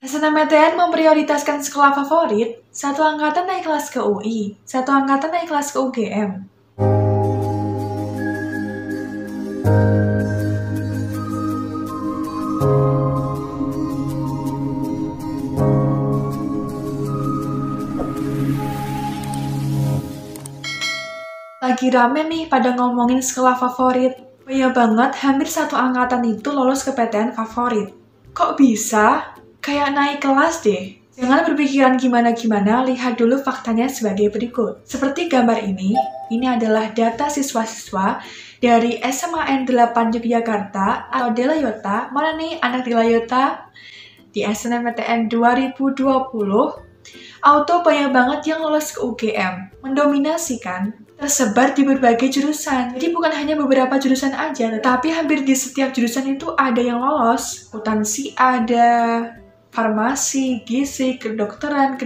SNMPTN memprioritaskan sekolah favorit, satu angkatan naik kelas ke UI, satu angkatan naik kelas ke UGM. Lagi rame nih pada ngomongin sekolah favorit. Banyak banget, hampir satu angkatan itu lolos ke PTN favorit. Kok bisa? Kayak naik kelas deh. Jangan berpikiran gimana-gimana, lihat dulu faktanya sebagai berikut. Seperti gambar ini adalah data siswa-siswa dari SMA N 8 Yogyakarta atau Delayota. Mana nih anak Delayota? Di SNMPTN 2020, auto banyak banget yang lolos ke UGM. Mendominasi kan? Tersebar di berbagai jurusan. Jadi bukan hanya beberapa jurusan aja, tetapi hampir di setiap jurusan itu ada yang lolos. Akuntansi ada, farmasi, gizi, kedokteran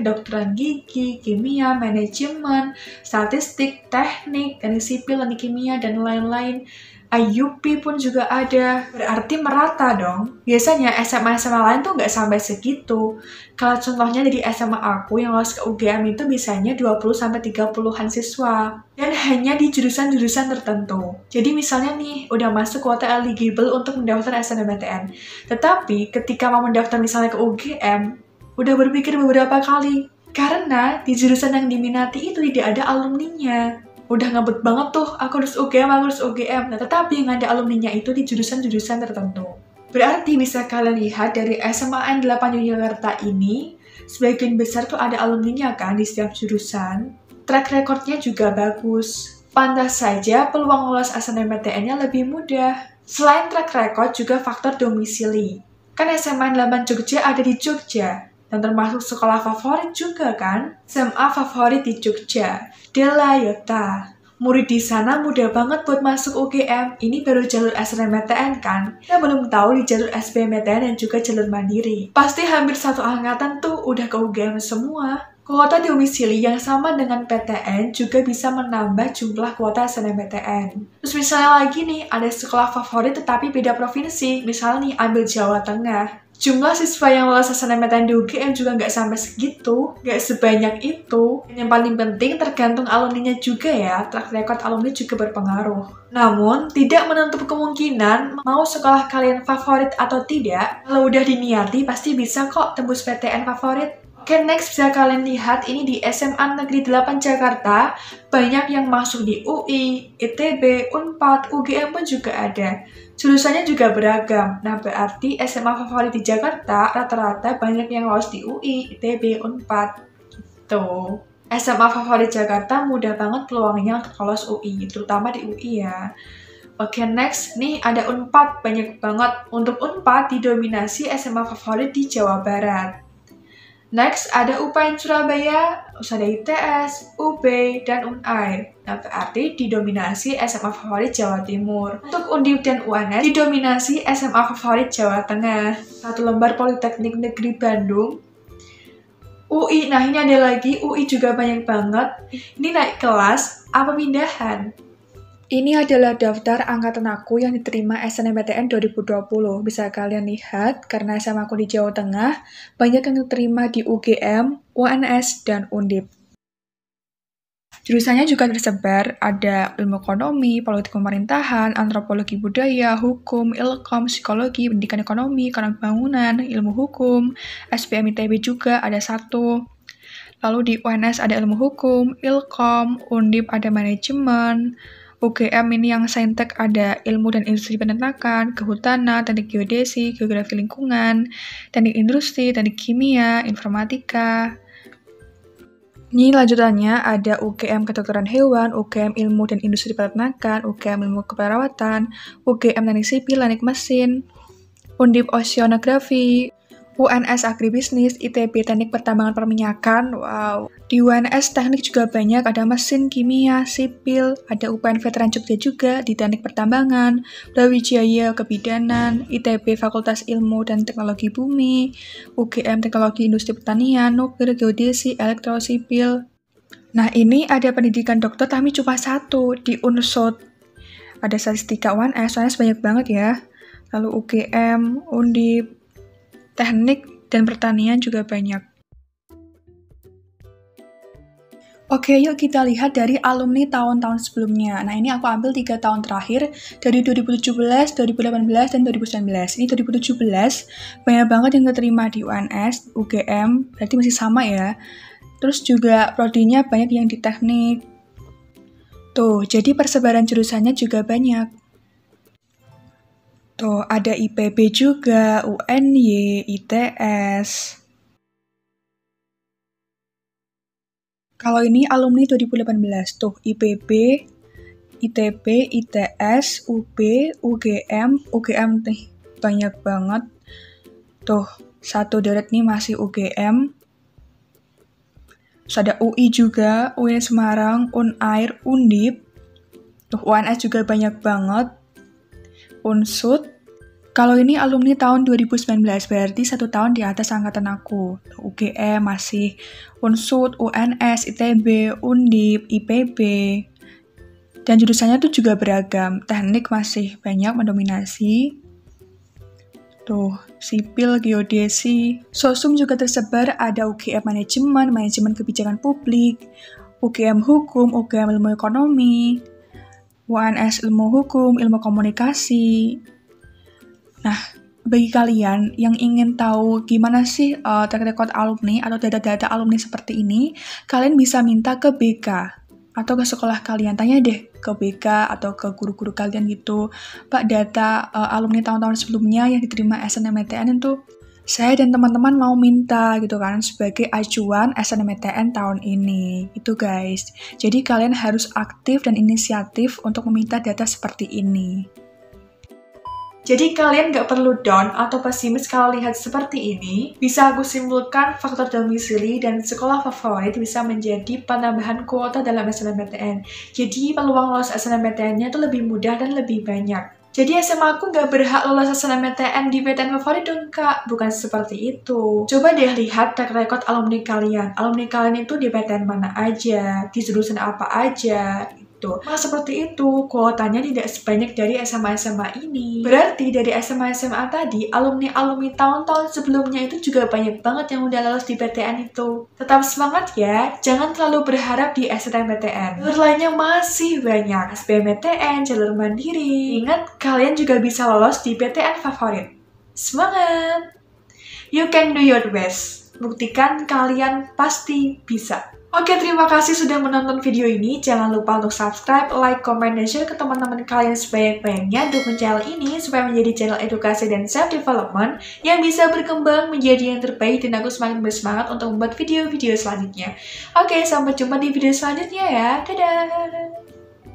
gigi, kimia, manajemen, statistik, teknik, teknik sipil, teknik kimia, dan lain-lain. IUP pun juga ada, berarti merata dong. Biasanya SMA-SMA lain tuh nggak sampai segitu. Kalau contohnya dari SMA aku yang lolos ke UGM itu bisanya 20-30-an siswa. Dan hanya di jurusan-jurusan tertentu. Jadi misalnya nih, udah masuk kuota eligible untuk mendaftar SNMPTN. Tetapi ketika mau mendaftar misalnya ke UGM, udah berpikir beberapa kali. Karena di jurusan yang diminati itu tidak ada alumninya. Udah ngebut banget tuh, aku harus UGM. Nah, tetapi yang ada alumninya itu di jurusan-jurusan tertentu. Berarti bisa kalian lihat dari SMA N 8 Yogyakarta ini, sebagian besar tuh ada alumninya kan di setiap jurusan. Track recordnya juga bagus. Pantas saja peluang lolos SNMPTN-nya lebih mudah. Selain track record, juga faktor domisili. Kan SMA N 8 Jogja ada di Jogja. Dan termasuk sekolah favorit juga kan? SMA favorit di Jogja, Delayota. Murid di sana mudah banget buat masuk UGM. Ini baru jalur SNMPTN kan? Kita belum tahu di jalur SBMPTN dan juga jalur mandiri. Pasti hampir satu angkatan tuh udah ke UGM semua. Kuota domisili yang sama dengan PTN juga bisa menambah jumlah kuota SNMPTN. Terus misalnya lagi nih, ada sekolah favorit tetapi beda provinsi. Misalnya nih, ambil Jawa Tengah. Jumlah siswa yang lolos SNMPTN di UGM juga nggak sampai segitu, nggak sebanyak itu. Dan yang paling penting tergantung alumninya juga ya, track record alumni juga berpengaruh. Namun, tidak menutup kemungkinan mau sekolah kalian favorit atau tidak, kalau udah diniati pasti bisa kok tembus PTN favorit. Oke, next bisa kalian lihat ini di SMA Negeri 8 Jakarta, banyak yang masuk di UI, ITB, UNPAD, UGM pun juga ada. Jurusannya juga beragam. Nah, berarti SMA favorit di Jakarta rata-rata banyak yang lolos di UI, ITB, UNPAD. Gitu. SMA favorit Jakarta mudah banget peluangnya untuk lolos UI, terutama di UI ya. Oke, next. Nih ada UNPAD, banyak banget. Untuk UNPAD didominasi SMA favorit di Jawa Barat. Next, ada UPN Surabaya, ada ITS, UB, dan UNAIR. Nah, berarti didominasi SMA favorit Jawa Timur. Untuk Undip dan UNS, didominasi SMA favorit Jawa Tengah. Satu lembar Politeknik Negeri Bandung. UI, nah ini ada lagi, UI juga banyak banget. Ini naik kelas, apa pindahan? Ini adalah daftar angkatan aku yang diterima SNMPTN 2020. Bisa kalian lihat, karena SMA aku di Jawa Tengah, banyak yang diterima di UGM, UNS, dan Undip. Jurusannya juga tersebar, ada ilmu ekonomi, politik pemerintahan, antropologi budaya, hukum, ilkom, psikologi, pendidikan ekonomi bangunan, ilmu hukum, SBM ITB juga ada satu. Lalu di UNS ada ilmu hukum, ilkom, Undip ada manajemen, UGM ini yang saintek ada ilmu dan industri peternakan, kehutanan, teknik geodesi, geografi lingkungan, teknik industri, teknik kimia, informatika. Ini lanjutannya ada UGM kedokteran hewan, UGM ilmu dan industri peternakan, UGM ilmu keperawatan, UGM teknik sipil, teknik mesin, Undip oceanografi, UNS agribisnis, ITB teknik pertambangan perminyakan, wow. Di UNS teknik juga banyak, ada mesin, kimia, sipil, ada UPN Veteran Jogja juga di teknik pertambangan, Brawijaya kebidanan, ITB Fakultas Ilmu dan Teknologi Bumi, UGM Teknologi Industri Pertanian, nuklir, geodesi, elektrosipil. Nah ini ada pendidikan dokter tapi cuma satu, di Unsud. Ada statistika UNS banyak banget ya. Lalu UGM, Undip, teknik dan pertanian juga banyak. Oke, yuk kita lihat dari alumni tahun-tahun sebelumnya. Nah, ini aku ambil 3 tahun terakhir, dari 2017, 2018, dan 2019. Ini 2017, banyak banget yang keterima di UNS, UGM, berarti masih sama ya. Terus juga prodinya banyak yang di teknik. Tuh, jadi persebaran jurusannya juga banyak. Tuh, ada IPB juga, UNY, ITS. Kalau ini alumni 2018, tuh IPB, ITB, ITS, UB, UGM nih banyak banget. Tuh, satu deret nih masih UGM. Terus ada UI juga, UIN Semarang, UNAIR, Undip. Tuh, UNS juga banyak banget. Unsud. Kalau ini alumni tahun 2019, berarti 1 tahun di atas angkatan aku. UGM masih, Unsud, UNS, ITB, Undip, IPB. Dan jurusannya tuh juga beragam. Teknik masih banyak mendominasi. Tuh, sipil, geodesi. Sosum juga tersebar, ada UGM manajemen, manajemen kebijakan publik, UGM hukum, UGM ilmu ekonomi, UNS ilmu hukum, ilmu komunikasi. Nah, bagi kalian yang ingin tahu gimana sih track record alumni atau data-data alumni seperti ini, kalian bisa minta ke BK atau ke sekolah kalian. Tanya deh ke BK atau ke guru-guru kalian gitu. Pak, data alumni tahun-tahun sebelumnya yang diterima SNMPTN itu saya dan teman-teman mau minta gitu kan sebagai acuan SNMPTN tahun ini. Itu guys. Jadi kalian harus aktif dan inisiatif untuk meminta data seperti ini. Jadi kalian nggak perlu down atau pesimis kalau lihat seperti ini. Bisa aku simpulkan faktor domisili dan sekolah favorit bisa menjadi penambahan kuota dalam SNMPTN. Jadi peluang lolos SNMPTN-nya itu lebih mudah dan lebih banyak. Jadi SMA aku nggak berhak lolos SNMPTN di PTN favorit dong kak. Bukan seperti itu. Coba deh lihat track record alumni kalian. Alumni kalian itu di PTN mana aja, di jurusan apa aja. Nah, seperti itu, kuotanya tidak sebanyak dari SMA-SMA ini. Berarti dari SMA-SMA tadi, alumni-alumni tahun-tahun sebelumnya itu juga banyak banget yang udah lolos di PTN itu. Tetap semangat ya, jangan terlalu berharap di SNMPTN. Jalur lainnya masih banyak, SBMPTN, jalur mandiri. Ingat, kalian juga bisa lolos di PTN favorit. Semangat! You can do your best. Buktikan kalian pasti bisa. Oke, terima kasih sudah menonton video ini. Jangan lupa untuk subscribe, like, comment, dan share ke teman-teman kalian sebanyak-banyaknya. Dukung channel ini supaya menjadi channel edukasi dan self-development yang bisa berkembang menjadi yang terbaik dan aku semakin bersemangat untuk membuat video-video selanjutnya. Oke, sampai jumpa di video selanjutnya ya. Dadah!